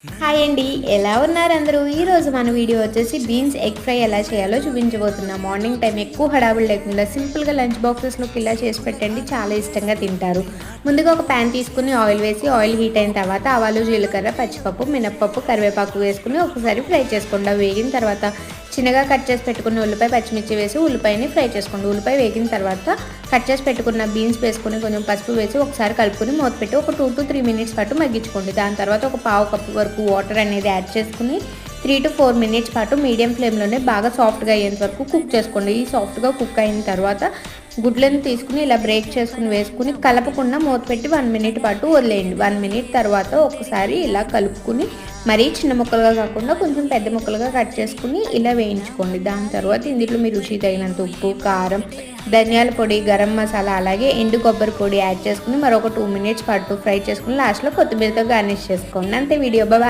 Hi అండి, ఎలా ఉన్నారు అందరూ? ఈరోజు మన వీడియో వచ్చేసి బీన్స్ ఎగ్ ఫ్రై ఎలా చేయాలో చూపించబోతున్నాం. మార్నింగ్ టైం ఎక్కువ హడావులు లేకుండా సింపుల్గా లంచ్ బాక్సెస్లోకి ఇలా చేసి పెట్టండి, చాలా ఇష్టంగా తింటారు. ముందుగా ఒక ప్యాన్ తీసుకుని ఆయిల్ వేసి ఆయిల్ హీట్ అయిన తర్వాత ఆవాలు, జీలకర్ర, పచ్చిపప్పు, మినప్పప్పు, కరివేపాకు వేసుకుని ఒకసారి ఫ్రై చేసుకోండి. వేగిన తర్వాత చిన్నగా కట్ చేసి పెట్టుకున్న ఉల్లిపాయ, పచ్చిమిర్చి వేసి ఉల్లిపాయని ఫ్రై చేసుకోండి. ఉల్లిపాయ వేగిన తర్వాత కట్ చేసి పెట్టుకున్న బీన్స్ వేసుకుని కొంచెం పసుపు వేసి ఒకసారి కలుపుకొని మూత పెట్టి ఒక 2 to 3 మినిట్స్ పాటు మగ్గించుకోండి. దాని తర్వాత ఒక పావు కప్పు వరకు వాటర్ అనేది యాడ్ చేసుకుని 3 to 4 మినిట్స్ పాటు మీడియం ఫ్లేమ్లోనే బాగా సాఫ్ట్గా అయ్యేంత వరకు కుక్ చేసుకోండి. ఈ సాఫ్ట్గా కుక్ అయిన తర్వాత గుడ్లను తీసుకుని ఇలా బ్రేక్ చేసుకుని వేసుకుని కలపకుండా మూత పెట్టి 1 మినిట్ పాటు వదిలేయండి. 1 మినిట్ తర్వాత ఒకసారి ఇలా కలుపుకుని మరీ చిన్న ముక్కలుగా కాకుండా కొంచెం పెద్ద ముక్కలుగా కట్ చేసుకుని ఇలా వేయించుకోండి. దాని తర్వాత ఇందులో మీ రుచి తగినంత ఉప్పు, కారం, ధనియాల పొడి, గరం మసాలా అలాగే ఎండు కొబ్బరి పొడి యాడ్ చేసుకుని మరొక 2 మినిట్స్ పాటు ఫ్రై చేసుకుని లాస్ట్లో కొత్తిమీరతో గార్నిష్ చేసుకోండి. అంతే వీడియో. బాయ్.